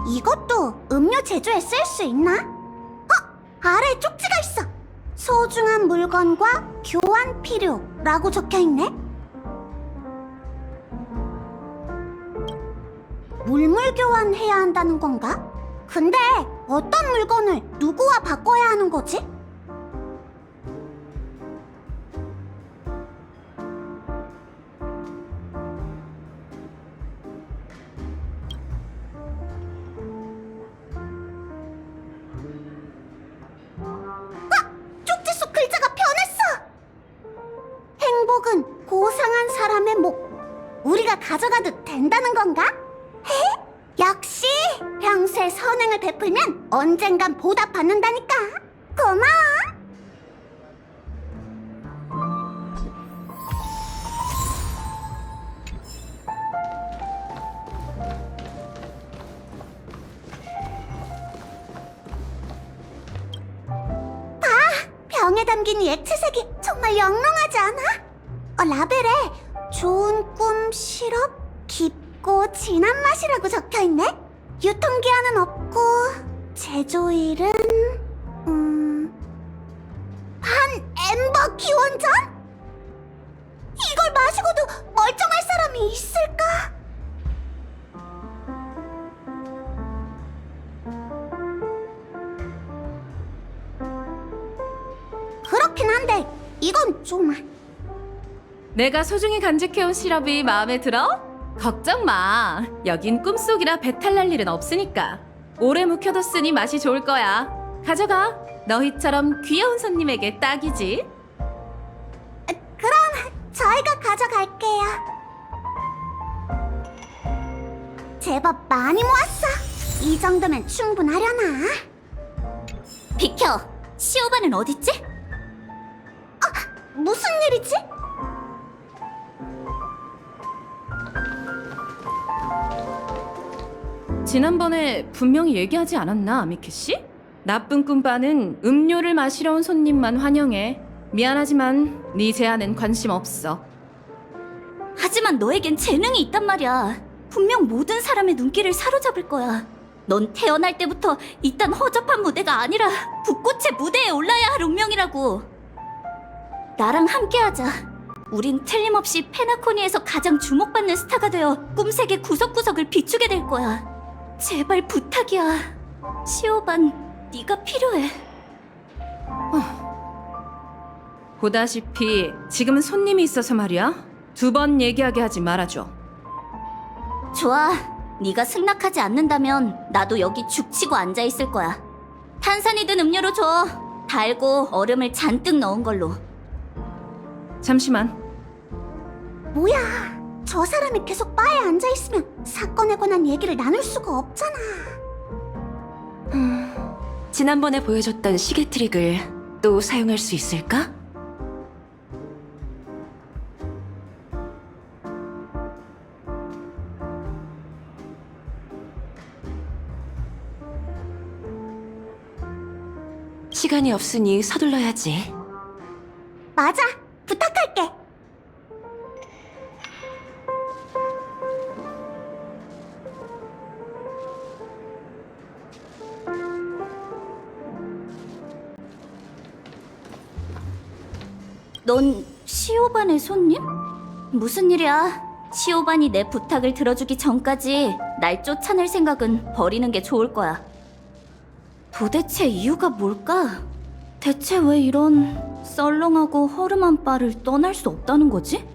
이것도 음료 제조에 쓸 수 있나? 아래에 쪽지가 있어. 소중한 물건과 교환 필요라고 적혀있네. 물물 교환해야 한다는 건가? 근데 어떤 물건을 누구와 바꿔야 하는 거지? 쪽지 속 글자가 변했어! 행복은 고상한 사람의 목. 우리가 가져가도 된다는 건가? 헤? 역시 평소에 선행을 베풀면 언젠간 보답받는다니까. 고마워. 봐! 병에 담긴 이 액체색이 정말 영롱하지 않아? 라벨에 좋은 꿈 시럽 깊고 진한 맛이라고 적혀있네? 유통기한은 없고 제조일은... 반 엠버 기원전? 이걸 마시고도 멀쩡할 사람이 있을까? 그렇긴 한데 이건 좀... 내가 소중히 간직해온 시럽이 마음에 들어? 걱정 마. 여긴 꿈속이라 배탈 날 일은 없으니까. 오래 묵혀뒀으니 맛이 좋을 거야. 가져가. 너희처럼 귀여운 손님에게 딱이지. 그럼 저희가 가져갈게요. 제법 많이 모았어. 이 정도면 충분하려나? 비켜! 시오바는 어딨지? 무슨 일이지? 지난번에 분명히 얘기하지 않았나, 아미케 씨? 나쁜 꿈바는 음료를 마시러 온 손님만 환영해. 미안하지만 네 제안엔 관심 없어. 하지만 너에겐 재능이 있단 말이야. 분명 모든 사람의 눈길을 사로잡을 거야. 넌 태어날 때부터 이딴 허접한 무대가 아니라 불꽃의 무대에 올라야 할 운명이라고. 나랑 함께하자. 우린 틀림없이 페나코니에서 가장 주목받는 스타가 되어 꿈세계 구석구석을 비추게 될 거야. 제발 부탁이야. 시오반, 네가 필요해. 보다시피 지금은 손님이 있어서 말이야. 2번 얘기하게 하지 말아줘. 좋아. 네가 승낙하지 않는다면 나도 여기 죽치고 앉아있을 거야. 탄산이 든 음료로 줘. 달고 얼음을 잔뜩 넣은 걸로. 잠시만. 뭐야, 저 사람이 계속 바에 앉아있으면 사건에 관한 얘기를 나눌 수가 없잖아. 지난번에 보여줬던 시계 트릭을 또 사용할 수 있을까? 시간이 없으니 서둘러야지. 맞아, 부탁할게. 넌 시오반의 손님? 무슨 일이야? 시오반이 내 부탁을 들어주기 전까지 날 쫓아낼 생각은 버리는 게 좋을 거야. 도대체 이유가 뭘까? 대체 왜 이런 썰렁하고 허름한 바를 떠날 수 없다는 거지?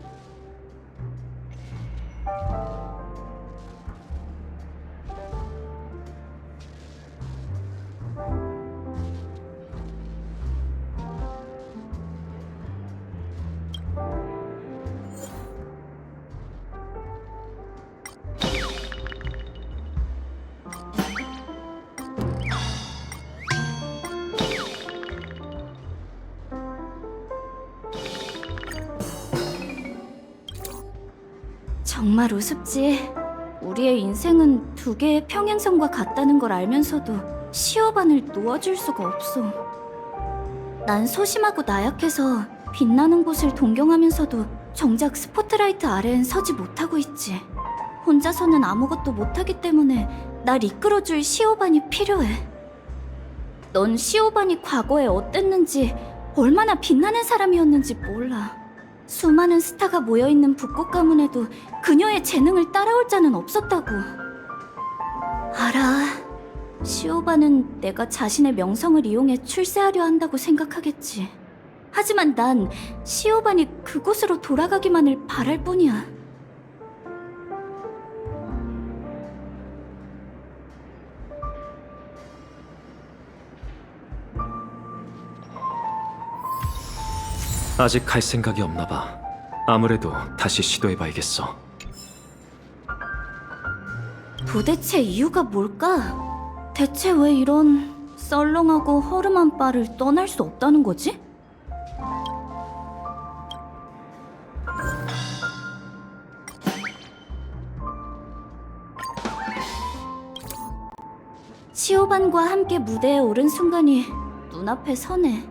정말 우습지. 우리의 인생은 2개의 평행선과 같다는 걸 알면서도 시어반을 놓아줄 수가 없어. 난 소심하고 나약해서 빛나는 곳을 동경하면서도 정작 스포트라이트 아래엔 서지 못하고 있지. 혼자서는 아무것도 못하기 때문에 날 이끌어줄 시오반이 필요해. 넌 시오반이 과거에 어땠는지, 얼마나 빛나는 사람이었는지 몰라. 수많은 스타가 모여있는 북극 가문에도 그녀의 재능을 따라올 자는 없었다고. 알아. 시오반은 내가 자신의 명성을 이용해 출세하려 한다고 생각하겠지. 하지만 난 시오반이 그곳으로 돌아가기만을 바랄 뿐이야. 아직 갈 생각이 없나 봐. 아무래도 다시 시도해봐야겠어. 도대체 이유가 뭘까? 대체 왜 이런 썰렁하고 허름한 바를 떠날 수 없다는 거지? 시오반과 함께 무대에 오른 순간이 눈앞에 서네.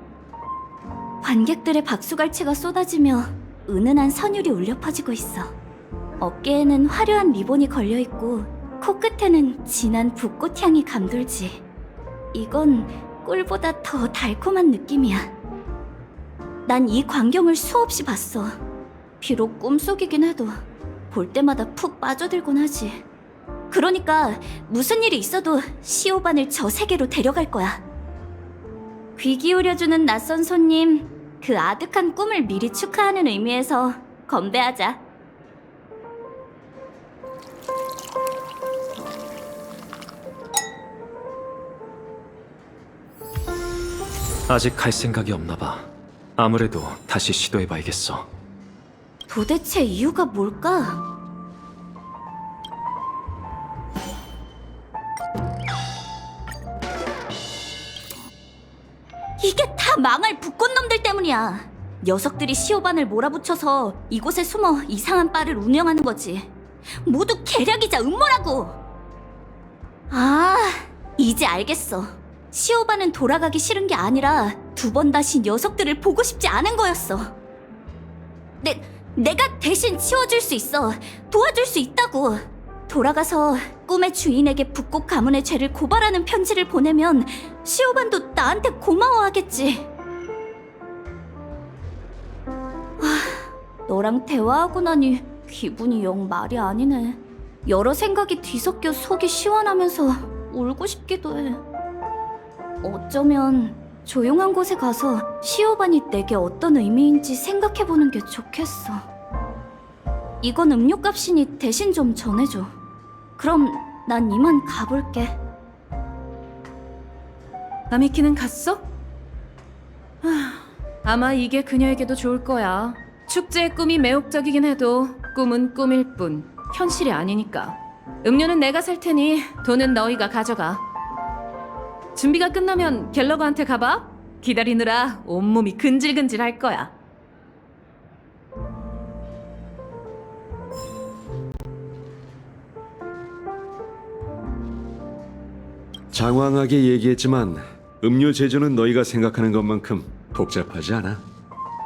관객들의 박수갈채가 쏟아지며 은은한 선율이 울려 퍼지고 있어. 어깨에는 화려한 리본이 걸려있고 코끝에는 진한 붓꽃 향이 감돌지. 이건 꿀보다 더 달콤한 느낌이야. 난 이 광경을 수없이 봤어. 비록 꿈속이긴 해도 볼 때마다 푹 빠져들곤 하지. 그러니까 무슨 일이 있어도 시오반을 저 세계로 데려갈 거야. 귀 기울여주는 낯선 손님, 그 아득한 꿈을 미리 축하하는 의미에서 건배하자. 아직 갈 생각이 없나 봐. 아무래도 다시 시도해봐야겠어. 도대체 이유가 뭘까? 이게 다 망할 북꽃놈들 때문이야. 녀석들이 시오반을 몰아붙여서 이곳에 숨어 이상한 바를 운영하는 거지. 모두 계략이자 음모라고. 아, 이제 알겠어. 시오반은 돌아가기 싫은 게 아니라 두 번 다시 녀석들을 보고 싶지 않은 거였어. 내가 대신 치워줄 수 있어. 도와줄 수 있다고. 돌아가서 꿈의 주인에게 북극 가문의 죄를 고발하는 편지를 보내면 시오반도 나한테 고마워하겠지. 너랑 대화하고 나니 기분이 영 말이 아니네. 여러 생각이 뒤섞여 속이 시원하면서 울고 싶기도 해. 어쩌면 조용한 곳에 가서 시오반이 내게 어떤 의미인지 생각해보는 게 좋겠어. 이건 음료값이니 대신 좀 전해줘. 그럼 난 이만 가볼게. 아미키는 갔어? 아마 이게 그녀에게도 좋을 거야. 축제의 꿈이 매혹적이긴 해도 꿈은 꿈일 뿐 현실이 아니니까. 음료는 내가 살 테니 돈은 너희가 가져가. 준비가 끝나면 갤러거한테 가봐. 기다리느라 온몸이 근질근질 할 거야. 장황하게 얘기했지만 음료 제조는 너희가 생각하는 것만큼 복잡하지 않아.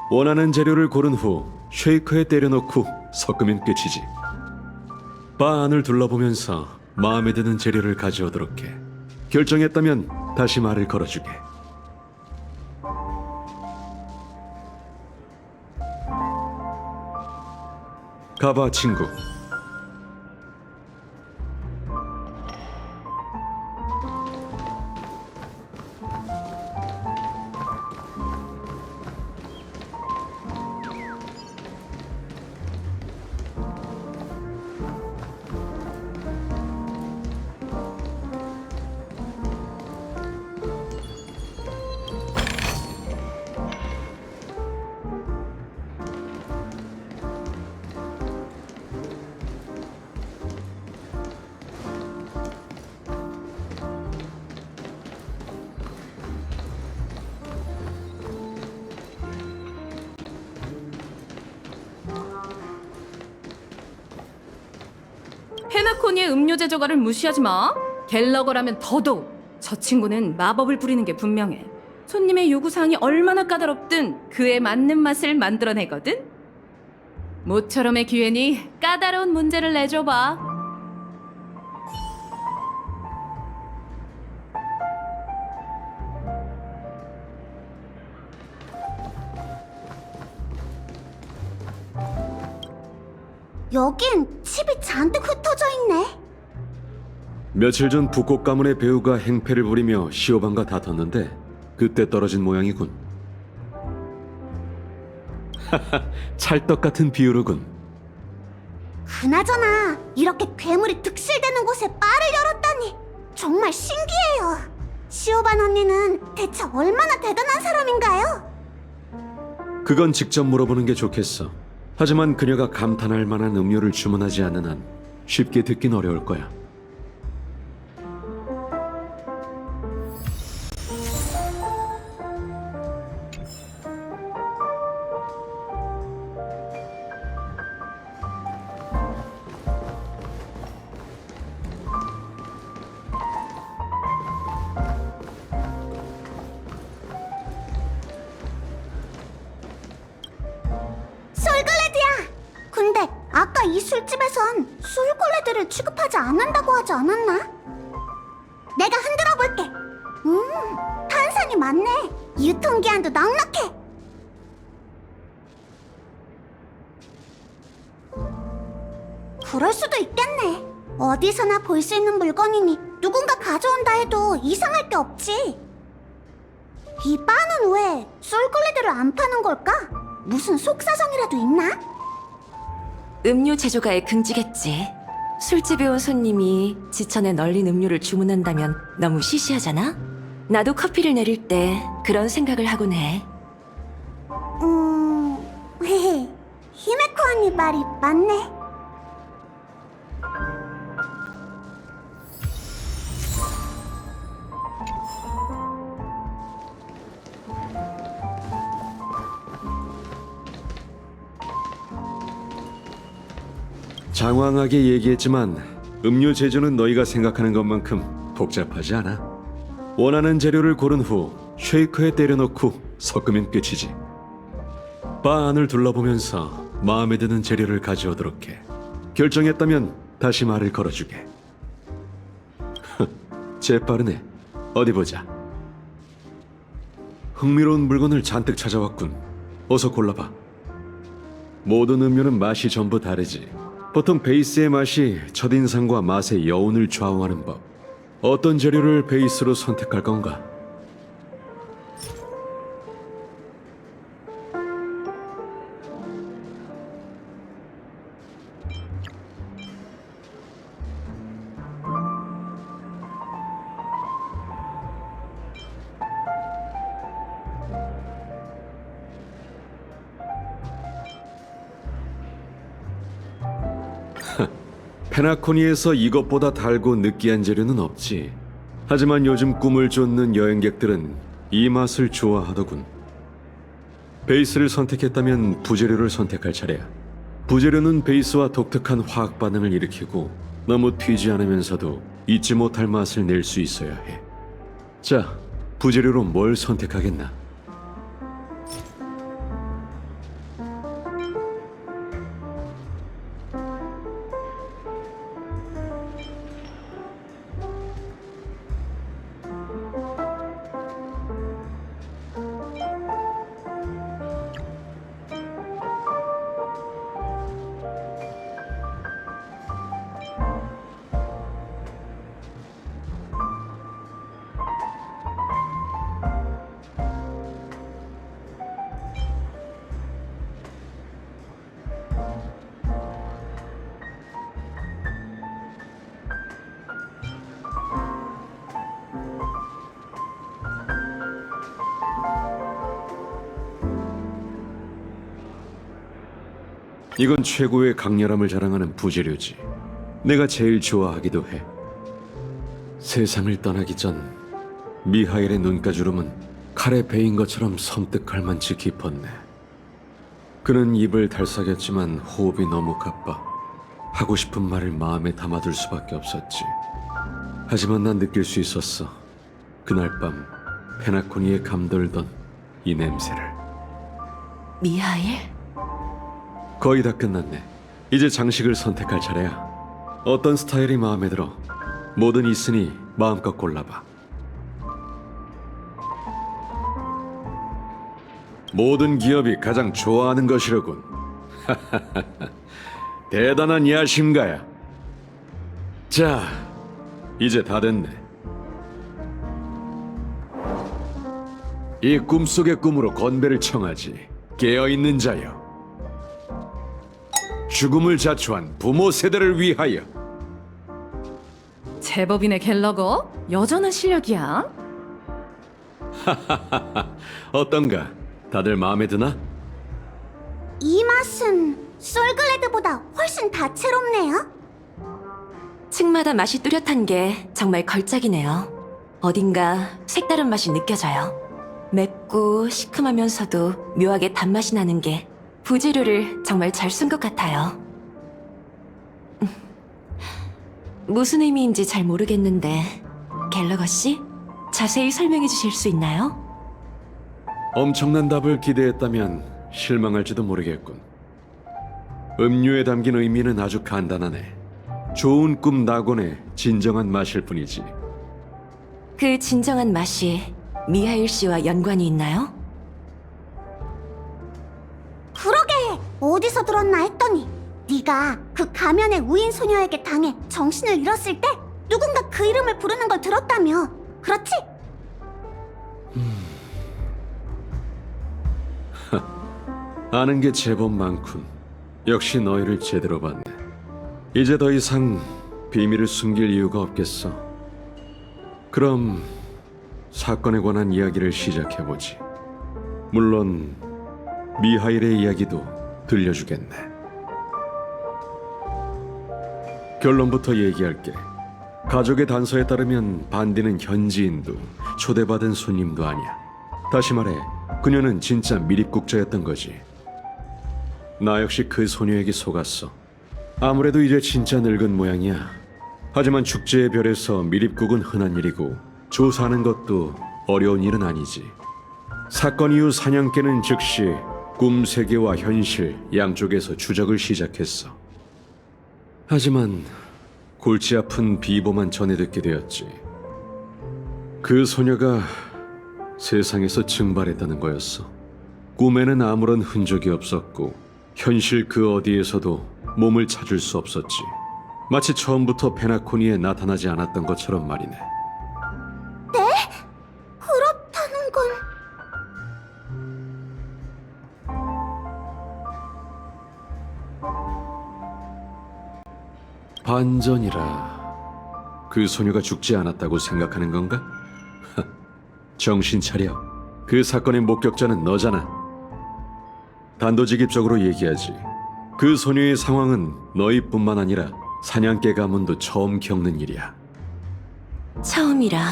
원하는 재료를 고른 후 쉐이커에 때려넣고 섞으면 끝이지. 바 안을 둘러보면서 마음에 드는 재료를 가져오도록 해. 결정했다면 다시 말을 걸어주게. 가봐, 친구. 페나코니의 음료 제조가를 무시하지 마. 갤러거라면 더더욱. 저 친구는 마법을 부리는 게 분명해. 손님의 요구사항이 얼마나 까다롭든 그에 맞는 맛을 만들어내거든. 모처럼의 기회니 까다로운 문제를 내줘봐. 여긴 칩이 잔뜩 흩어져 있네. 며칠 전 북극 가문의 배우가 행패를 부리며 시오반과 다퉜는데 그때 떨어진 모양이군. 하하, 찰떡 같은 비유로군. 그나저나 이렇게 괴물이 득실되는 곳에 바를 열었다니 정말 신기해요. 시오반 언니는 대체 얼마나 대단한 사람인가요? 그건 직접 물어보는 게 좋겠어. 하지만 그녀가 감탄할 만한 음료를 주문하지 않는 한 쉽게 듣긴 어려울 거야. 솔골레드야! 근데 아까 이 술집에선 솔골레드를 취급하지 않는다고 하지 않았나? 내가 흔들어 볼게. 탄산이 많네. 유통기한도 넉넉해. 그럴 수도 있겠네. 어디서나 볼 수 있는 물건이니 누군가 가져온다 해도 이상할 게 없지. 이 바는 왜 솔골레드를 안 파는 걸까? 무슨 속사정이라도 있나? 음료 제조가의 긍지겠지. 술집에 온 손님이 지천에 널린 음료를 주문한다면 너무 시시하잖아? 나도 커피를 내릴 때 그런 생각을 하곤 해. 히메코 언니 말이 맞네. 장황하게 얘기했지만 음료 제조는 너희가 생각하는 것만큼 복잡하지 않아. 원하는 재료를 고른 후 쉐이커에 때려넣고 섞으면 끝이지. 바 안을 둘러보면서 마음에 드는 재료를 가져오도록 해. 결정했다면 다시 말을 걸어주게. 재빠르네. 어디 보자. 흥미로운 물건을 잔뜩 찾아왔군. 어서 골라봐. 모든 음료는 맛이 전부 다르지. 보통 베이스의 맛이 첫인상과 맛의 여운을 좌우하는 법. 어떤 재료를 베이스로 선택할 건가? 페나코니에서 이것보다 달고 느끼한 재료는 없지. 하지만 요즘 꿈을 쫓는 여행객들은 이 맛을 좋아하더군. 베이스를 선택했다면 부재료를 선택할 차례야. 부재료는 베이스와 독특한 화학 반응을 일으키고 너무 튀지 않으면서도 잊지 못할 맛을 낼 수 있어야 해. 자, 부재료로 뭘 선택하겠나? 이건 최고의 강렬함을 자랑하는 부재료지. 내가 제일 좋아하기도 해. 세상을 떠나기 전 미하엘의 눈가주름은 칼에 베인 것처럼 섬뜩할 만치 깊었네. 그는 입을 달싹였지만 호흡이 너무 가빠 하고 싶은 말을 마음에 담아둘 수밖에 없었지. 하지만 난 느낄 수 있었어. 그날 밤 페나코니에 감돌던 이 냄새를. 미하일? 거의 다 끝났네. 이제 장식을 선택할 차례야. 어떤 스타일이 마음에 들어? 뭐든 있으니 마음껏 골라봐. 모든 기업이 가장 좋아하는 것이로군. 대단한 야심가야. 자, 이제 다 됐네. 이 꿈속의 꿈으로 건배를 청하지. 깨어있는 자여. 죽음을 자초한 부모 세대를 위하여. 제법이네 갤러거. 여전한 실력이야. 어떤가? 다들 마음에 드나? 이 맛은 솔글레드보다 훨씬 다채롭네요. 층마다 맛이 뚜렷한 게 정말 걸작이네요. 어딘가 색다른 맛이 느껴져요. 맵고 시큼하면서도 묘하게 단맛이 나는 게 부지류를 정말 잘 쓴 것 같아요. 무슨 의미인지 잘 모르겠는데 갤러거 씨 자세히 설명해 주실 수 있나요? 엄청난 답을 기대했다면 실망할지도 모르겠군. 음료에 담긴 의미는 아주 간단하네. 좋은 꿈 낙원의 진정한 맛일 뿐이지. 그 진정한 맛이 미하일 씨와 연관이 있나요? 그러게 어디서 들었나 했더니 네가 그 가면의 우인 소녀에게 당해 정신을 잃었을 때 누군가 그 이름을 부르는 걸 들었다며. 그렇지? 아는 게 제법 많군. 역시 너희를 제대로 봤네. 이제 더 이상 비밀을 숨길 이유가 없겠어. 그럼 사건에 관한 이야기를 시작해보지. 물론 미하일의 이야기도 들려주겠네. 결론부터 얘기할게. 가족의 단서에 따르면 반디는 현지인도 초대받은 손님도 아니야. 다시 말해 그녀는 진짜 미립국자였던 거지. 나 역시 그 소녀에게 속았어. 아무래도 이제 진짜 늙은 모양이야. 하지만 축제의 별에서 미립국은 흔한 일이고 조사하는 것도 어려운 일은 아니지. 사건 이후 사냥개는 즉시 꿈 세계와 현실 양쪽에서 추적을 시작했어. 하지만 골치 아픈 비보만 전해 듣게 되었지. 그 소녀가 세상에서 증발했다는 거였어. 꿈에는 아무런 흔적이 없었고 현실 그 어디에서도 몸을 찾을 수 없었지. 마치 처음부터 페나코니에 나타나지 않았던 것처럼 말이네. 그렇다는 건 반전이라. 그 소녀가 죽지 않았다고 생각하는 건가? 정신 차려. 그 사건의 목격자는 너잖아. 단도직입적으로 얘기하지. 그 소녀의 상황은 너희뿐만 아니라 사냥개 가문도 처음 겪는 일이야. 처음이라.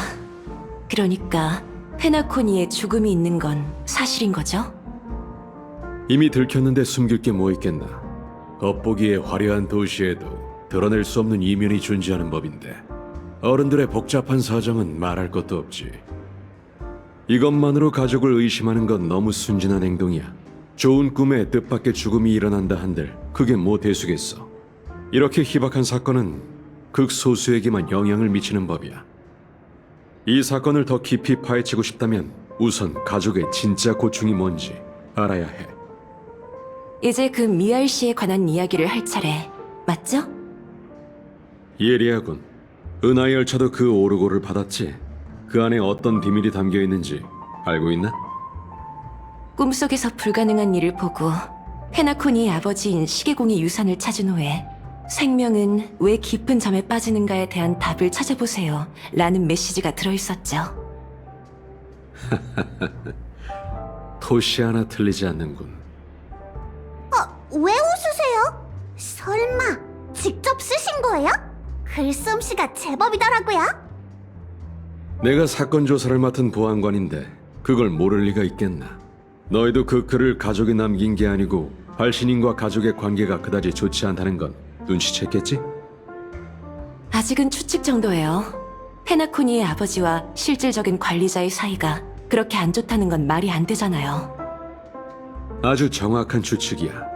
그러니까 페나코니에 죽음이 있는 건 사실인 거죠? 이미 들켰는데 숨길 게 뭐 있겠나. 겉보기에 화려한 도시에도 드러낼 수 없는 이면이 존재하는 법인데 어른들의 복잡한 사정은 말할 것도 없지. 이것만으로 가족을 의심하는 건 너무 순진한 행동이야. 좋은 꿈에 뜻밖의 죽음이 일어난다 한들 그게 뭐 대수겠어. 이렇게 희박한 사건은 극소수에게만 영향을 미치는 법이야. 이 사건을 더 깊이 파헤치고 싶다면 우선 가족의 진짜 고충이 뭔지 알아야 해. 이제 그 미알 씨에 관한 이야기를 할 차례, 맞죠? 예리하군. 은하의 열차도 그 오르고를 받았지. 그 안에 어떤 비밀이 담겨 있는지 알고 있나? 꿈속에서 불가능한 일을 보고 페나코니의 아버지인 시계공의 유산을 찾은 후에 생명은 왜 깊은 잠에 빠지는가에 대한 답을 찾아보세요 라는 메시지가 들어있었죠. 토시 하나 틀리지 않는군. 왜 웃으세요? 설마 직접 쓰신 거예요? 글솜씨가 제법이더라고요. 내가 사건 조사를 맡은 보안관인데 그걸 모를 리가 있겠나. 너희도 그 글을 가족이 남긴 게 아니고 발신인과 가족의 관계가 그다지 좋지 않다는 건 눈치챘겠지? 아직은 추측 정도예요. 페나코니의 아버지와 실질적인 관리자의 사이가 그렇게 안 좋다는 건 말이 안 되잖아요. 아주 정확한 추측이야.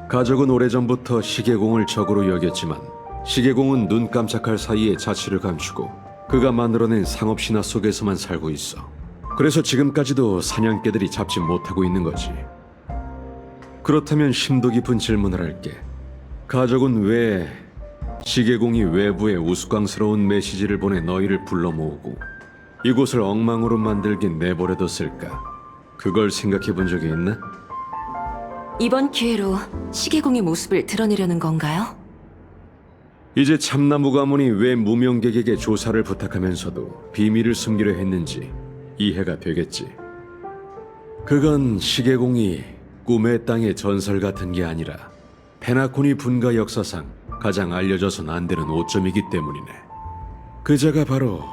가족은 오래전부터 시계공을 적으로 여겼지만 시계공은 눈 깜짝할 사이에 자취를 감추고 그가 만들어낸 상업신화 속에서만 살고 있어. 그래서 지금까지도 사냥개들이 잡지 못하고 있는 거지. 그렇다면 심도 깊은 질문을 할게. 가족은 왜 시계공이 외부에 우스꽝스러운 메시지를 보내 너희를 불러 모으고 이곳을 엉망으로 만들긴 내버려뒀을까? 그걸 생각해 본 적이 있나? 이번 기회로 시계공의 모습을 드러내려는 건가요? 이제 참나무 가문이 왜 무명객에게 조사를 부탁하면서도 비밀을 숨기려 했는지 이해가 되겠지. 그건 시계공이 꿈의 땅의 전설 같은 게 아니라 페나코니 분가 역사상 가장 알려져선 안 되는 오점이기 때문이네. 그자가 바로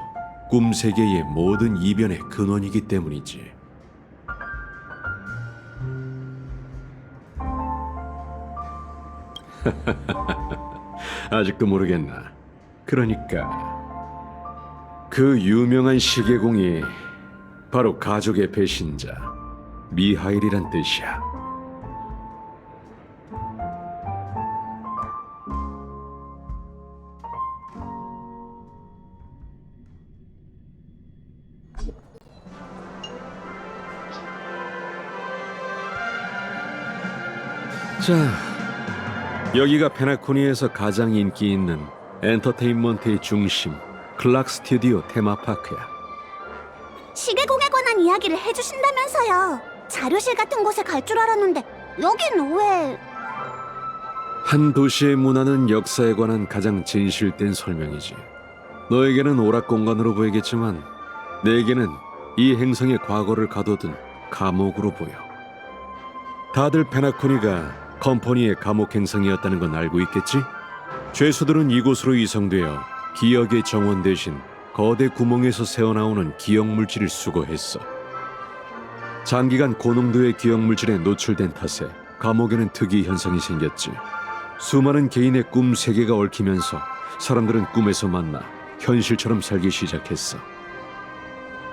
꿈 세계의 모든 이변의 근원이기 때문이지. 아직도 모르겠나? 그러니까 그 유명한 시계공이 바로 가족의 배신자 미하일이란 뜻이야. 자, 여기가 페나코니에서 가장 인기 있는 엔터테인먼트의 중심, 클락 스튜디오 테마파크야. 시계공에 관한 이야기를 해주신다면서요. 자료실 같은 곳에 갈 줄 알았는데 여긴 왜... 한 도시의 문화는 역사에 관한 가장 진실된 설명이지. 너에게는 오락공간으로 보이겠지만 내게는 이 행성의 과거를 가둬둔 감옥으로 보여. 다들 페나코니가 컴퍼니의 감옥 행성이었다는 건 알고 있겠지? 죄수들은 이곳으로 이송되어 기억의 정원 대신 거대 구멍에서 새어나오는 기억물질을 수거했어. 장기간 고농도의 기억물질에 노출된 탓에 감옥에는 특이 현상이 생겼지. 수많은 개인의 꿈 세계가 얽히면서 사람들은 꿈에서 만나 현실처럼 살기 시작했어.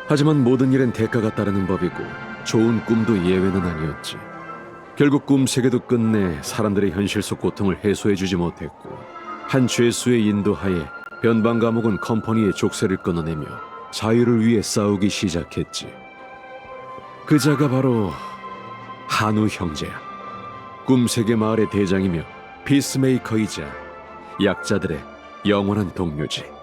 하지만 모든 일엔 대가가 따르는 법이고 좋은 꿈도 예외는 아니었지. 결국 꿈 세계도 끝내 사람들의 현실 속 고통을 해소해주지 못했고 한 죄수의 인도하에 변방 감옥은 컴퍼니의 족쇄를 끊어내며 자유를 위해 싸우기 시작했지. 그자가 바로 한우 형제야. 꿈 세계 마을의 대장이며 피스메이커이자 약자들의 영원한 동료지.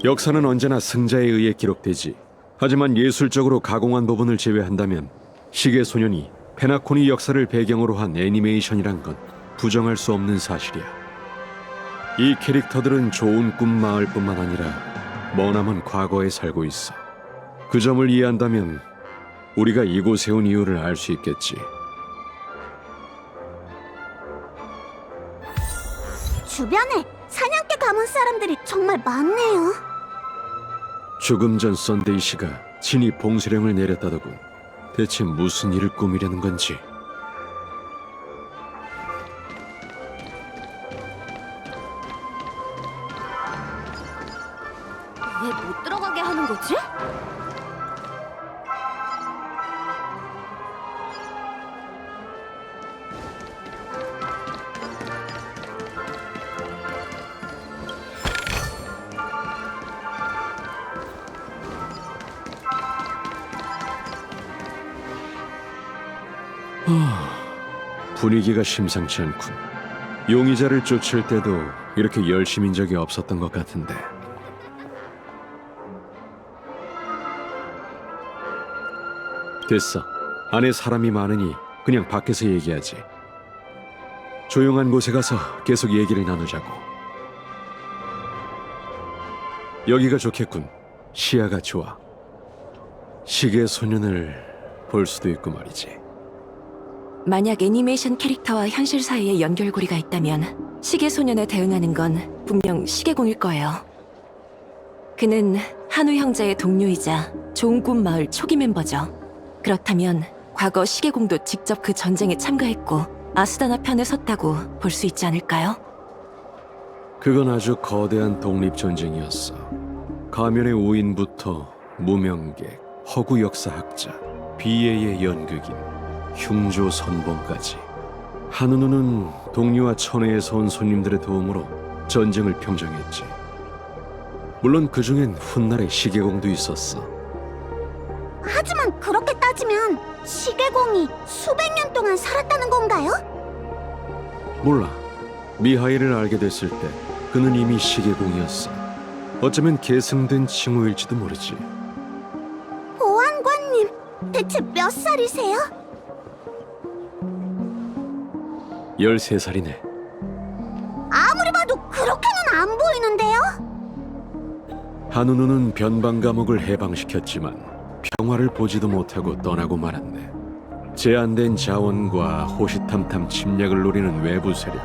역사는 언제나 승자에 의해 기록되지. 하지만 예술적으로 가공한 부분을 제외한다면 시계소년이 페나코니 역사를 배경으로 한 애니메이션이란 건 부정할 수 없는 사실이야. 이 캐릭터들은 좋은 꿈 마을뿐만 아니라 머나먼 과거에 살고 있어. 그 점을 이해한다면 우리가 이곳에 온 이유를 알 수 있겠지. 주변에 사냥개 가문 사람들이 정말 많네요. 조금 전 썬데이 씨가 친히 봉쇄령을 내렸다더군. 대체 무슨 일을 꾸미려는 건지. 왜 못 들어가게 하는 거지? 분위기가 심상치 않군. 용의자를 쫓을 때도 이렇게 열심인 적이 없었던 것 같은데. 됐어. 안에 사람이 많으니 그냥 밖에서 얘기하지. 조용한 곳에 가서 계속 얘기를 나누자고. 여기가 좋겠군. 시야가 좋아. 시계 소년을 볼 수도 있고 말이지. 만약 애니메이션 캐릭터와 현실 사이에 연결고리가 있다면 시계소년에 대응하는 건 분명 시계공일 거예요. 그는 한우 형제의 동료이자 좋은 꿈 마을 초기 멤버죠. 그렇다면 과거 시계공도 직접 그 전쟁에 참가했고 아스다나 편에 섰다고 볼 수 있지 않을까요? 그건 아주 거대한 독립전쟁이었어. 가면의 오인부터 무명객, 허구 역사학자, 비애의 연극인, 흉조 선봉까지. 한은우는 동료와 천혜에서 온 손님들의 도움으로 전쟁을 평정했지. 물론 그 중엔 훗날의 시계공도 있었어. 하지만 그렇게 따지면 시계공이 수백 년 동안 살았다는 건가요? 몰라. 미하일을 알게 됐을 때 그는 이미 시계공이었어. 어쩌면 계승된 칭호일지도 모르지. 보안관님, 대체 몇 살이세요? 13살이네. 아무리 봐도 그렇게는 안 보이는데요? 한은우는 변방 감옥을 해방시켰지만 평화를 보지도 못하고 떠나고 말았네. 제한된 자원과 호시탐탐 침략을 노리는 외부 세력,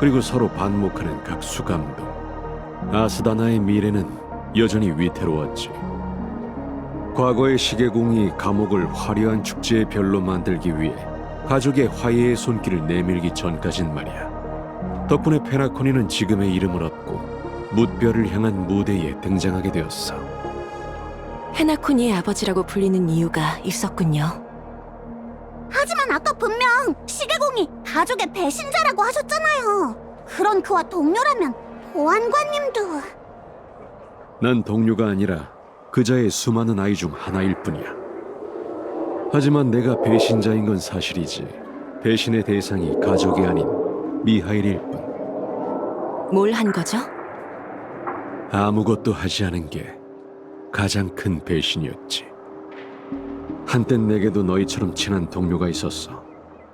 그리고 서로 반목하는 각 수감도. 아스다나의 미래는 여전히 위태로웠지. 과거의 시계공이 감옥을 화려한 축제의 별로 만들기 위해 가족의 화해의 손길을 내밀기 전까진 말이야. 덕분에 페나코니는 지금의 이름을 얻고 뭇별을 향한 무대에 등장하게 되었어. 헤나코니의 아버지라고 불리는 이유가 있었군요. 하지만 아까 분명 시계공이 가족의 배신자라고 하셨잖아요. 그런 그와 동료라면 보안관님도... 난 동료가 아니라 그자의 수많은 아이 중 하나일 뿐이야. 하지만 내가 배신자인 건 사실이지. 배신의 대상이 가족이 아닌 미하일일 뿐. 뭘 한 거죠? 아무것도 하지 않은 게 가장 큰 배신이었지. 한땐 내게도 너희처럼 친한 동료가 있었어.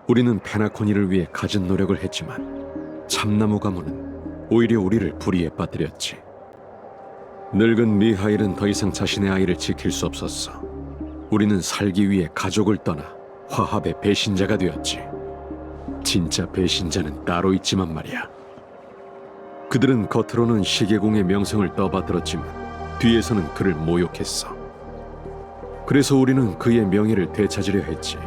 우리는 페나코니를 위해 갖은 노력을 했지만 참나무 가문은 오히려 우리를 불의에 빠뜨렸지. 늙은 미하일은 더 이상 자신의 아이를 지킬 수 없었어. 우리는 살기 위해 가족을 떠나 화합의 배신자가 되었지. 진짜 배신자는 따로 있지만 말이야. 그들은 겉으로는 시계공의 명성을 떠받들었지만 뒤에서는 그를 모욕했어. 그래서 우리는 그의 명예를 되찾으려 했지.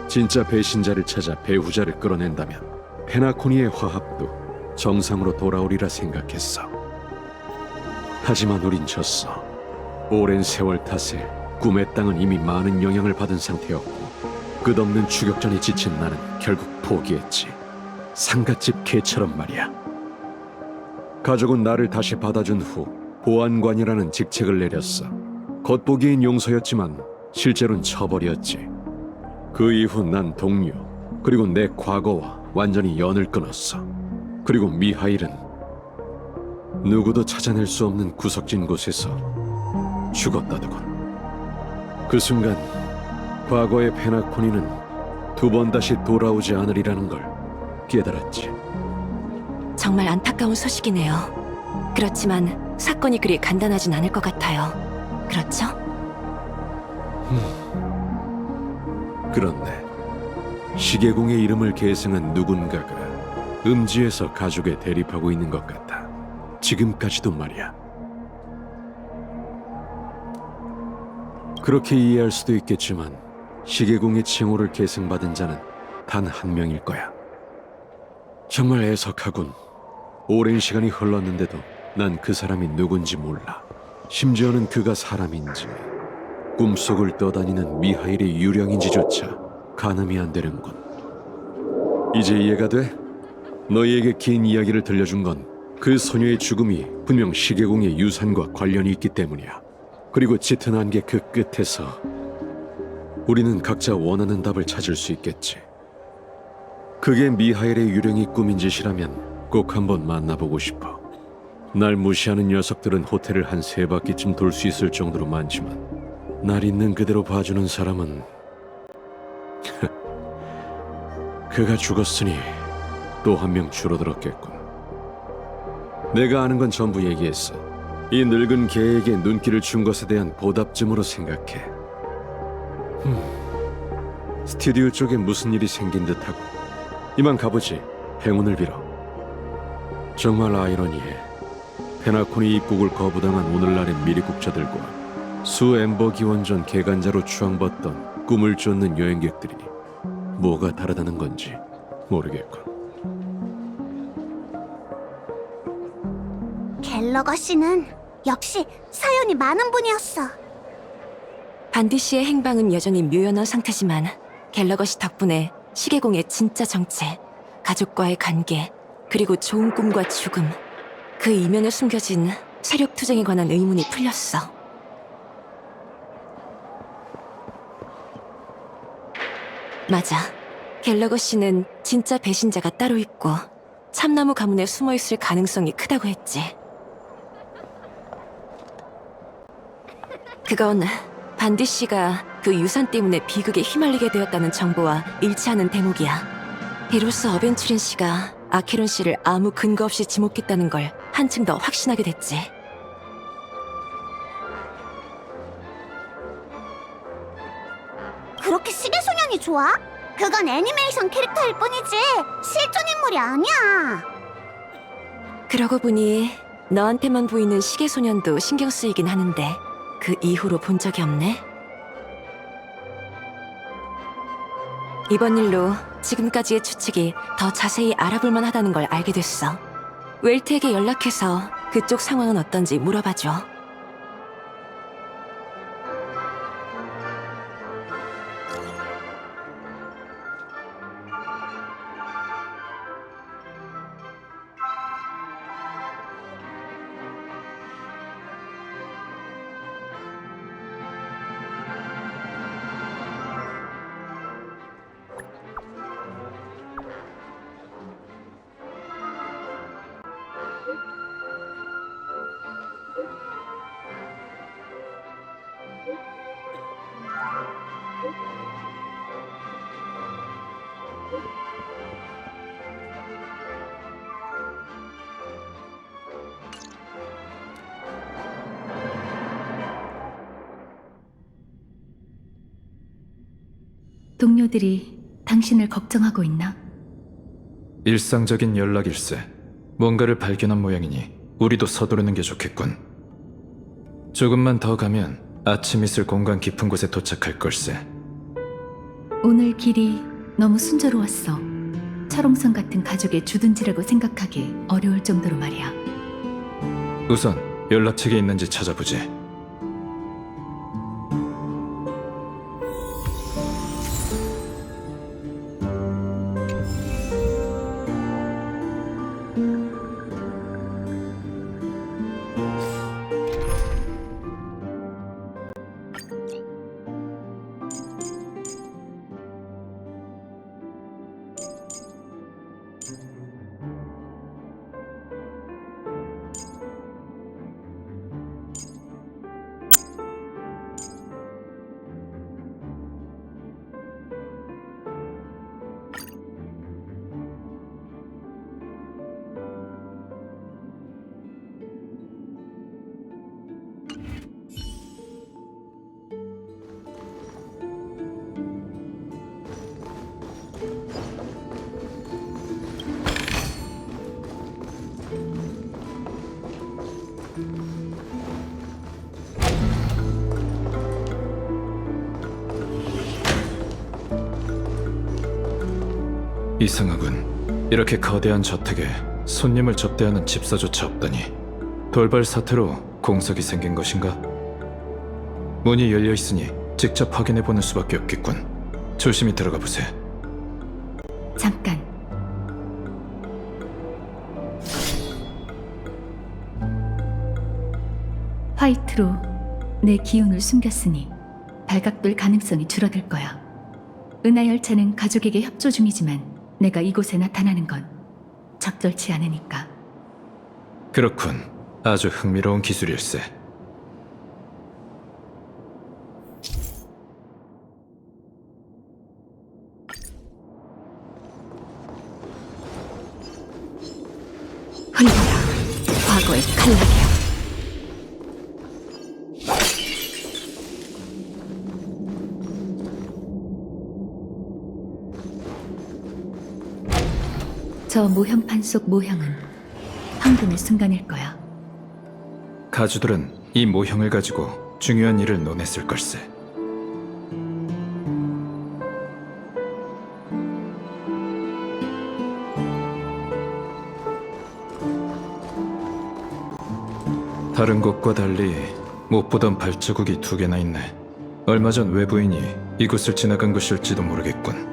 진짜 배신자를 찾아 배후자를 끌어낸다면 페나코니의 화합도 정상으로 돌아오리라 생각했어. 하지만 우린 졌어. 오랜 세월 탓에 꿈의 땅은 이미 많은 영향을 받은 상태였고 끝없는 추격전에 지친 나는 결국 포기했지. 상갓집 개처럼 말이야. 가족은 나를 다시 받아준 후 보안관이라는 직책을 내렸어. 겉보기엔 용서였지만 실제로는 처벌이었지. 그 이후 난 동료, 그리고 내 과거와 완전히 연을 끊었어. 그리고 미하일은 누구도 찾아낼 수 없는 구석진 곳에서 죽었다더군. 그 순간 과거의 페나코니는 두 번 다시 돌아오지 않으리라는 걸 깨달았지. 정말 안타까운 소식이네요. 그렇지만 사건이 그리 간단하진 않을 것 같아요. 그렇죠? 그렇네. 시계공의 이름을 계승한 누군가가 음지에서 가족에 대립하고 있는 것 같아. 지금까지도 말이야. 그렇게 이해할 수도 있겠지만 시계공의 칭호를 계승받은 자는 단 한 명일 거야. 정말 애석하군. 오랜 시간이 흘렀는데도 난 그 사람이 누군지 몰라. 심지어는 그가 사람인지 꿈속을 떠다니는 미하일의 유령인지조차 가늠이 안 되는군. 이제 이해가 돼? 너희에게 긴 이야기를 들려준 건 그 소녀의 죽음이 분명 시계공의 유산과 관련이 있기 때문이야. 그리고 짙은 안개 그 끝에서 우리는 각자 원하는 답을 찾을 수 있겠지. 그게 미하일의 유령이 꾸민 짓이라면 꼭 한번 만나보고 싶어. 날 무시하는 녀석들은 호텔을 한 3바퀴쯤 돌 수 있을 정도로 많지만 날 있는 그대로 봐주는 사람은 그가 죽었으니 또 한 명 줄어들었겠군. 내가 아는 건 전부 얘기했어. 이 늙은 개에게 눈길을 준 것에 대한 보답쯤으로 생각해. 스튜디오 쪽에 무슨 일이 생긴 듯하고. 이만 가보지. 행운을 빌어. 정말 아이러니해. 페나코니 입국을 거부당한 오늘날의 미리국자들과 수 엠버 기원전 개간자로 추앙받던 꿈을 쫓는 여행객들이 뭐가 다르다는 건지 모르겠군. 갤러거 씨는 역시 사연이 많은 분이었어. 반디 씨의 행방은 여전히 묘연한 상태지만 갤러거시 덕분에 시계공의 진짜 정체, 가족과의 관계, 그리고 좋은 꿈과 죽음, 그 이면에 숨겨진 세력 투쟁에 관한 의문이 풀렸어. 맞아. 갤러거 씨는 진짜 배신자가 따로 있고 참나무 가문에 숨어있을 가능성이 크다고 했지. 그건 반디 씨가 그 유산 때문에 비극에 휘말리게 되었다는 정보와 일치하는 대목이야. 이로써 어벤츄린 씨가 아케론 씨를 아무 근거 없이 지목했다는 걸 한층 더 확신하게 됐지. 그렇게 시계소년이 좋아? 그건 애니메이션 캐릭터일 뿐이지 실존 인물이 아니야. 그러고 보니 너한테만 보이는 시계소년도 신경 쓰이긴 하는데 그 이후로 본 적이 없네. 이번 일로 지금까지의 추측이 더 자세히 알아볼 만하다는 걸 알게 됐어. 웰트에게 연락해서 그쪽 상황은 어떤지 물어봐줘. 동료들이 당신을 걱정하고 있나? 일상적인 연락일세. 뭔가를 발견한 모양이니 우리도 서두르는 게 좋겠군. 조금만 더 가면 아침 있을 공간 깊은 곳에 도착할 걸세. 오늘 길이 너무 순조로웠어. 철옹성 같은 가족의 주둔지라고 생각하기 어려울 정도로 말이야. 우선 연락책이 있는지 찾아보지. 이상하군. 이렇게 거대한 저택에 손님을 접대하는 집사조차 없다니. 돌발 사태로 공석이 생긴 것인가? 문이 열려 있으니 직접 확인해보는 수밖에 없겠군. 조심히 들어가 보세. 잠깐. 화이트로 내 기운을 숨겼으니 발각될 가능성이 줄어들 거야. 은하 열차는 가족에게 협조 중이지만 내가 이곳에 나타나는 건 적절치 않으니까. 그렇군. 아주 흥미로운 기술일세. 흘러라, 과거의 칼날이야. 저 모형판 속 모형은 황금의 순간일 거야. 가주들은 이 모형을 가지고 중요한 일을 논했을 걸세. 다른 곳과 달리 못 보던 발자국이 2개나 있네. 얼마 전 외부인이 이곳을 지나간 것일지도 모르겠군.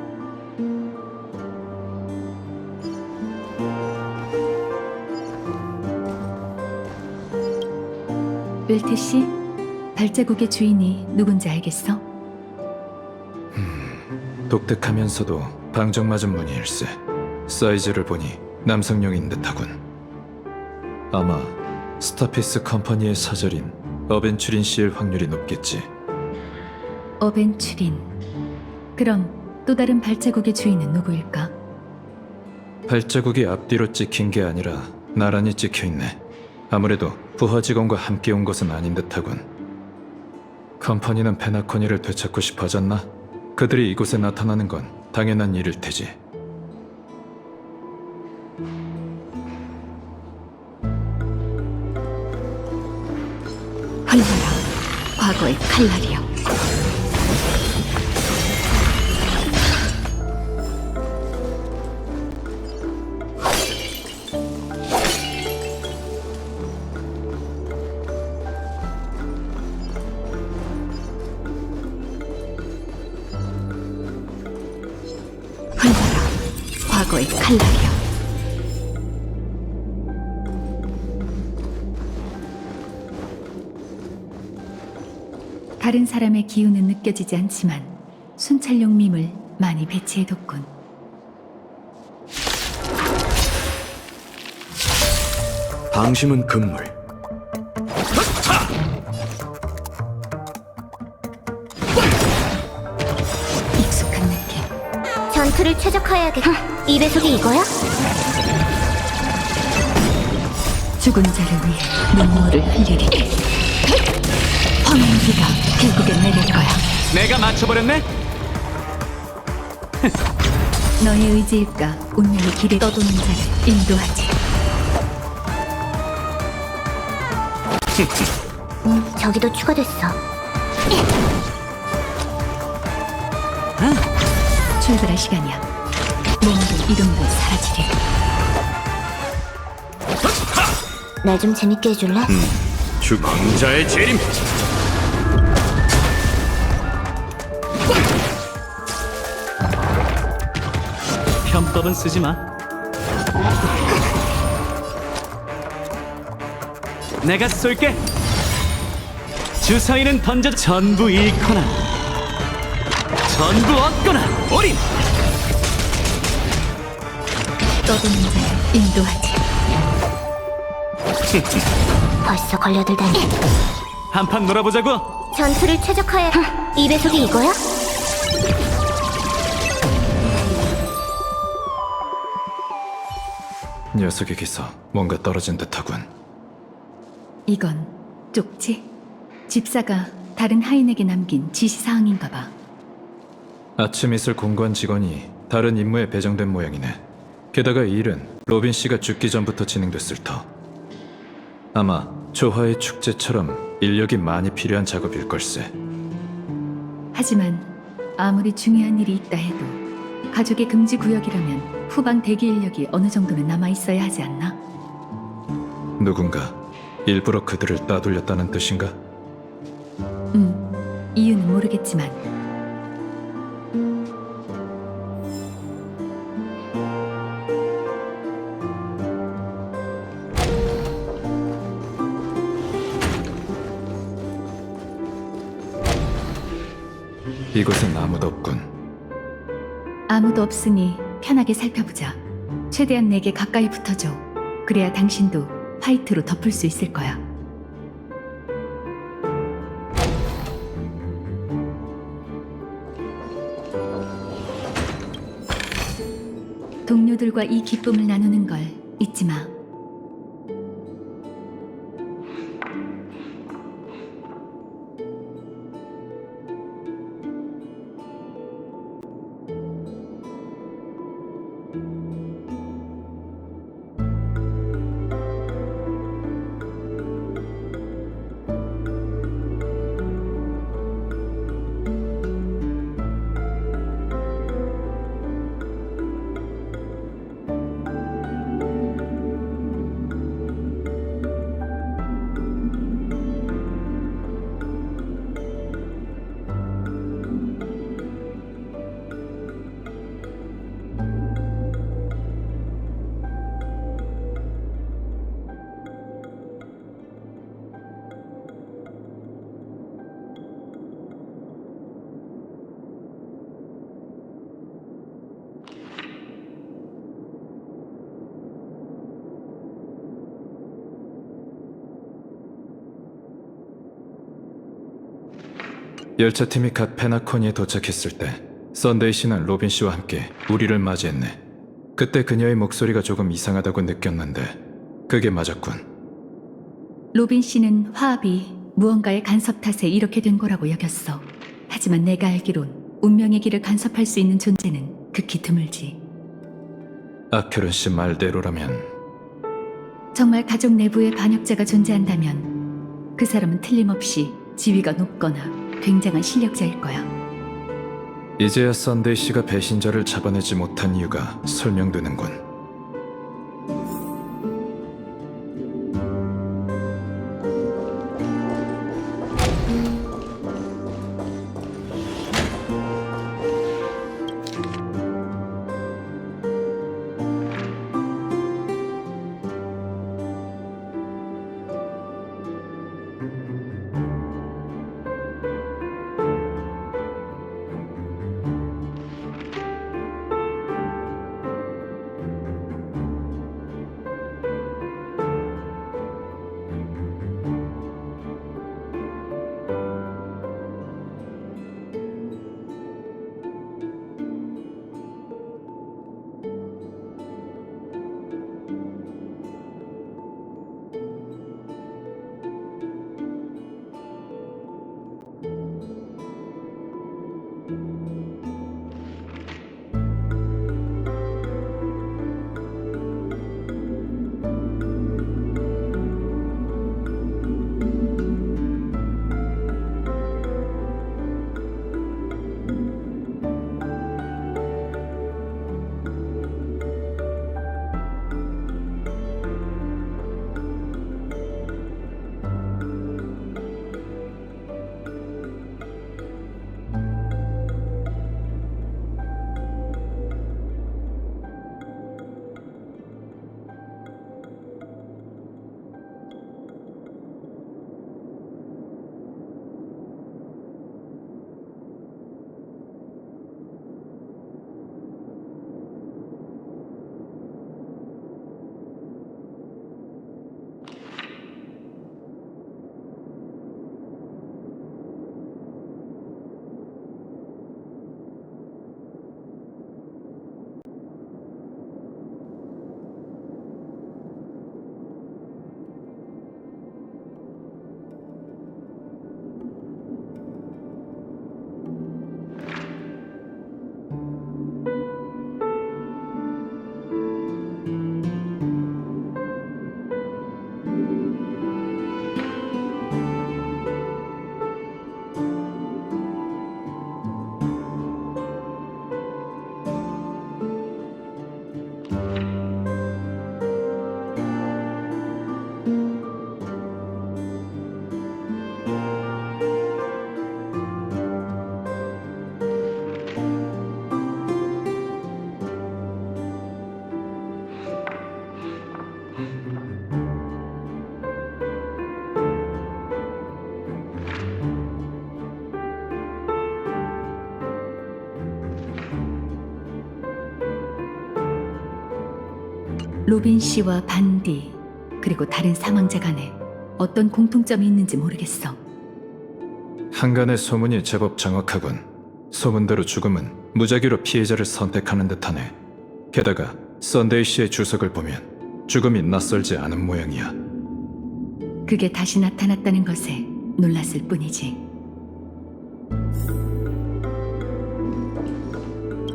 웰트 씨, 발자국의 주인이 누군지 알겠어? 독특하면서도 방정맞은 무늬일세. 사이즈를 보니 남성용인 듯하군. 아마 스타피스 컴퍼니의 사절인 어벤츄린 씨일 확률이 높겠지. 어벤츄린. 그럼 또 다른 발자국의 주인은 누구일까? 발자국이 앞뒤로 찍힌 게 아니라 나란히 찍혀있네. 아무래도 부하 직원과 함께 온 것은 아닌 듯하군. 컴퍼니는 페나코니를 되찾고 싶어 하잖나? 그들이 이곳에 나타나는 건 당연한 일일 테지. 흘러라, 과거의 칼날이여. 흘러라, 과거의 칼날이여. 다른 사람의 기운은 느껴지지 않지만 순찰용 밈을 많이 배치해뒀군. 방심은 금물. 익숙한 느낌. 전투를 최적화해야겠다. 이 배속이 이거야? 죽은 자를 위해 눈물을 흘리리. 황혼비가 결국엔 내릴 거야. 내가 맞춰버렸네? 너의 의지일까 운명의 길에 떠도는 자를 인도하지. 저기도 추가됐어. 출발할 시간이야. 몸도 이름도 사라지리. 날 좀 재밌게 해줄래? 왕자의 재림. 편법은 쓰지 마. 내가 쏠게. 주사위는 던져 전부 잃거나 전부 얻거나 올인. 떠도는 자를 인도하지. 벌써 걸려들다니. 한판 놀아보자고. 전투를 최적화해. 이 배속이 이거야? 녀석에게서 뭔가 떨어진 듯하군. 이건 쪽지? 집사가 다른 하인에게 남긴 지시사항인가 봐. 아침 이슬 공관 직원이 다른 임무에 배정된 모양이네. 게다가 이 일은 로빈 씨가 죽기 전부터 진행됐을 터. 아마 조화의 축제처럼 인력이 많이 필요한 작업일 걸세. 하지만 아무리 중요한 일이 있다 해도 가족의 금지 구역이라면 후방 대기 인력이 어느 정도는 남아 있어야 하지 않나? 누군가 일부러 그들을 따돌렸다는 뜻인가? 이유는 모르겠지만 이곳엔 아무도 없군. 아무도 없으니 편하게 살펴보자. 최대한 내게 가까이 붙어줘. 그래야 당신도 화이트로 덮을 수 있을 거야. 동료들과 이 기쁨을 나누는 걸 잊지 마. 열차팀이 갓 페나코니에 도착했을 때 썬데이 씨는 로빈 씨와 함께 우리를 맞이했네. 그때 그녀의 목소리가 조금 이상하다고 느꼈는데 그게 맞았군. 로빈 씨는 화합이 무언가의 간섭 탓에 이렇게 된 거라고 여겼어. 하지만 내가 알기론 운명의 길을 간섭할 수 있는 존재는 극히 드물지. 아큐른 씨 말대로라면 정말 가족 내부에 반역자가 존재한다면 그 사람은 틀림없이 지위가 높거나 굉장한 실력자일 거야. 이제야 썬데이 씨가 배신자를 잡아내지 못한 이유가 설명되는군. 로빈 씨와 반디 그리고 다른 사망자 간에 어떤 공통점이 있는지 모르겠어. 한간의 소문이 제법 정확하군. 소문대로 죽음은 무작위로 피해자를 선택하는 듯하네. 게다가 썬데이 씨의 주석을 보면 죽음이 낯설지 않은 모양이야. 그게 다시 나타났다는 것에 놀랐을 뿐이지.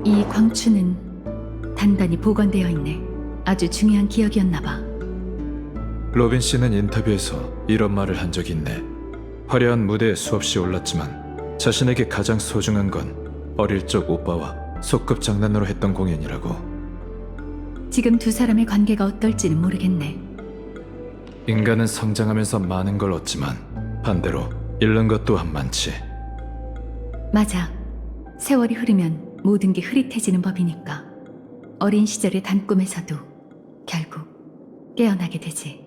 이 광추는 단단히 보관되어 있네. 아주 중요한 기억이었나 봐. 로빈 씨는 인터뷰에서 이런 말을 한 적이 있네. 화려한 무대에 수없이 올랐지만 자신에게 가장 소중한 건 어릴 적 오빠와 소꿉 장난으로 했던 공연이라고. 지금 두 사람의 관계가 어떨지는 모르겠네. 인간은 성장하면서 많은 걸 얻지만 반대로 잃는 것 또한 많지. 맞아. 세월이 흐르면 모든 게 흐릿해지는 법이니까. 어린 시절의 단꿈에서도 결국 깨어나게 되지.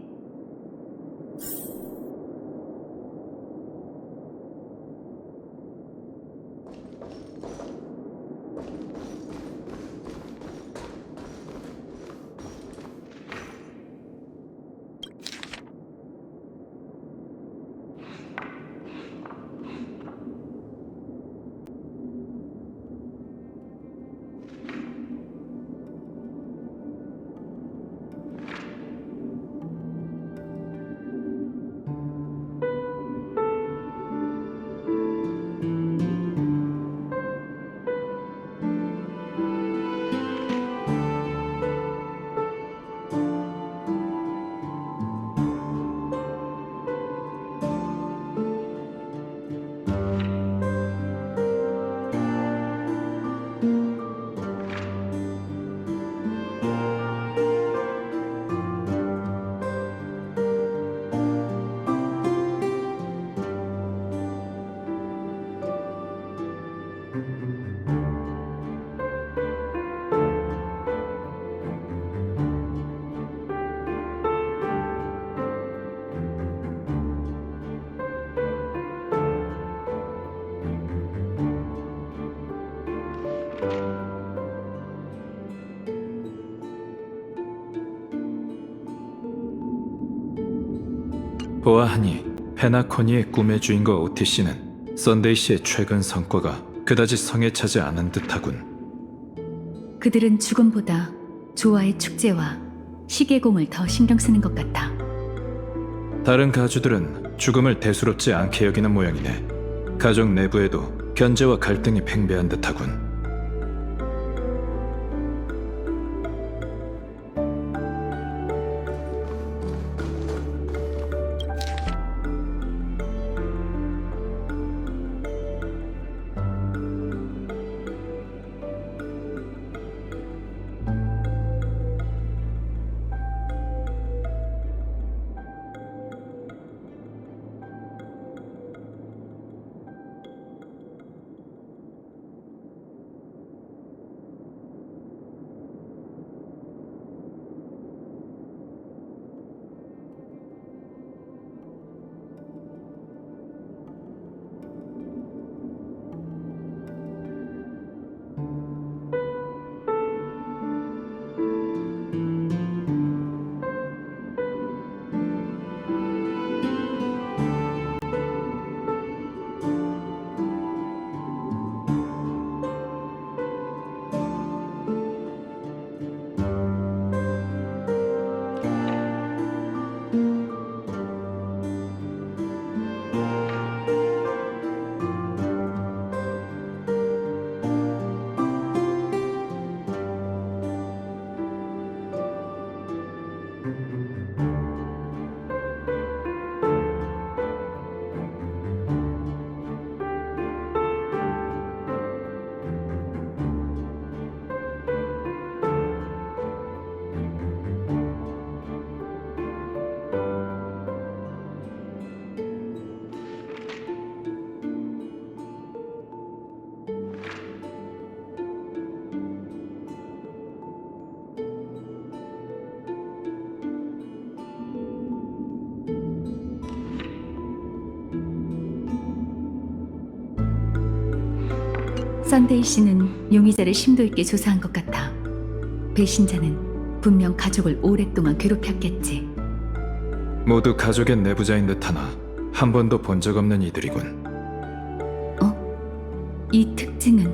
보아하니 페나코니의 꿈의 주인공 오티 씨는 썬데이 씨의 최근 성과가 그다지 성에 차지 않은 듯하군. 그들은 죽음보다 조화의 축제와 시계공을 더 신경 쓰는 것 같아. 다른 가주들은 죽음을 대수롭지 않게 여기는 모양이네. 가족 내부에도 견제와 갈등이 팽배한 듯하군. 썬데이 씨는 용의자를 심도 있게 조사한 것 같아. 배신자는 분명 가족을 오랫동안 괴롭혔겠지. 모두 가족의 내부자인 듯하나 한 번도 본 적 없는 이들이군. 이 특징은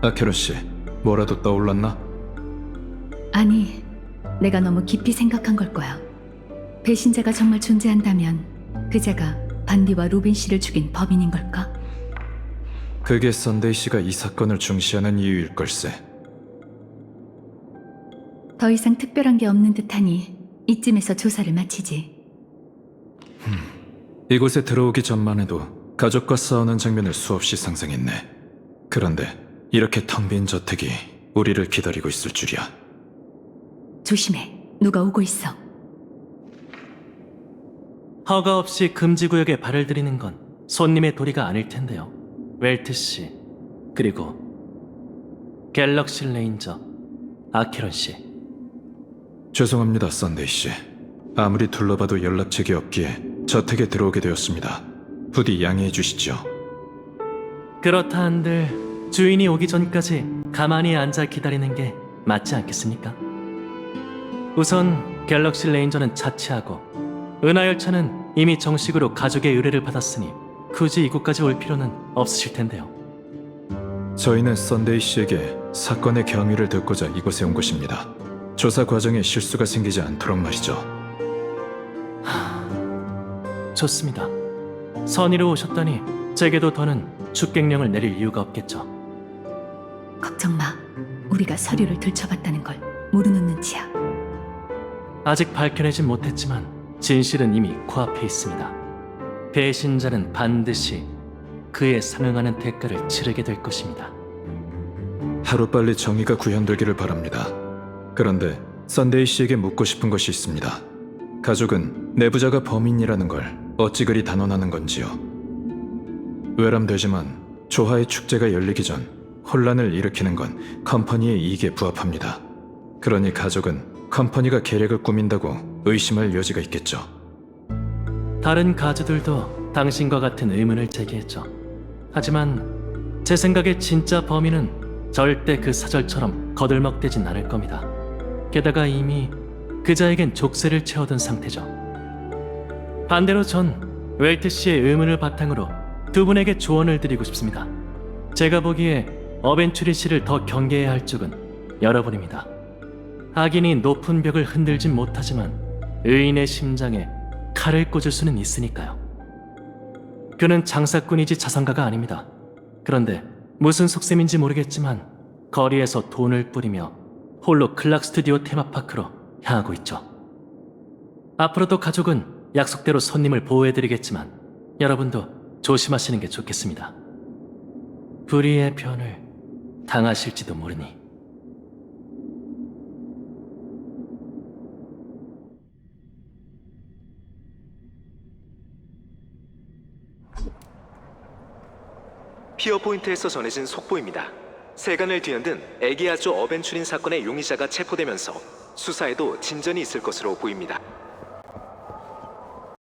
아케로 씨, 뭐라도 떠올랐나? 아니, 내가 너무 깊이 생각한 걸 거야. 배신자가 정말 존재한다면 그자가 반디와 로빈 씨를 죽인 범인인 걸까? 그게 썬데이 씨가 이 사건을 중시하는 이유일 걸세. 더 이상 특별한 게 없는 듯하니 이쯤에서 조사를 마치지. 이곳에 들어오기 전만 해도 가족과 싸우는 장면을 수없이 상상했네. 그런데 이렇게 텅 빈 저택이 우리를 기다리고 있을 줄이야. 조심해. 누가 오고 있어. 허가 없이 금지 구역에 발을 들이는 건 손님의 도리가 아닐 텐데요. 웰트 씨, 그리고 갤럭시 레인저 아케론 씨. 죄송합니다, 썬데이 씨. 아무리 둘러봐도 연락책이 없기에 저택에 들어오게 되었습니다. 부디 양해해 주시죠. 그렇다 한들 주인이 오기 전까지 가만히 앉아 기다리는 게 맞지 않겠습니까? 우선 갤럭시 레인저는 자취하고 은하열차는 이미 정식으로 가족의 의뢰를 받았으니 굳이 이곳까지 올 필요는 없으실 텐데요. 저희는 썬데이 씨에게 사건의 경위를 듣고자 이곳에 온 것입니다. 조사 과정에 실수가 생기지 않도록 말이죠. 좋습니다. 선의로 오셨다니 제게도 더는 축객령을 내릴 이유가 없겠죠. 걱정 마. 우리가 서류를 들춰봤다는 걸 모르는 눈치야. 아직 밝혀내진 못했지만 진실은 이미 코앞에 있습니다. 배신자는 반드시 그에 상응하는 대가를 치르게 될 것입니다. 하루빨리 정의가 구현되기를 바랍니다. 그런데 썬데이 씨에게 묻고 싶은 것이 있습니다. 가족은 내부자가 범인이라는 걸 어찌 그리 단언하는 건지요. 외람되지만 조화의 축제가 열리기 전 혼란을 일으키는 건 컴퍼니의 이익에 부합합니다. 그러니 가족은 컴퍼니가 계략을 꾸민다고 의심할 여지가 있겠죠. 다른 가주들도 당신과 같은 의문을 제기했죠. 하지만 제 생각에 진짜 범인은 절대 그 사절처럼 거들먹대진 않을 겁니다. 게다가 이미 그자에겐 족쇄를 채워둔 상태죠. 반대로 전 웰트 씨의 의문을 바탕으로 두 분에게 조언을 드리고 싶습니다. 제가 보기에 어벤츄리 씨를 더 경계해야 할 쪽은 여러분입니다. 악인이 높은 벽을 흔들진 못하지만 의인의 심장에 칼을 꽂을 수는 있으니까요. 그는 장사꾼이지 자선가가 아닙니다. 그런데 무슨 속셈인지 모르겠지만 거리에서 돈을 뿌리며 홀로 클락 스튜디오 테마파크로 향하고 있죠. 앞으로도 가족은 약속대로 손님을 보호해드리겠지만 여러분도 조심하시는 게 좋겠습니다. 불의의 변을 당하실지도 모르니. 피어포인트에서 전해진 속보입니다. 세간을 뒤흔든 에기아조 어벤츄린 사건의 용의자가 체포되면서 수사에도 진전이 있을 것으로 보입니다.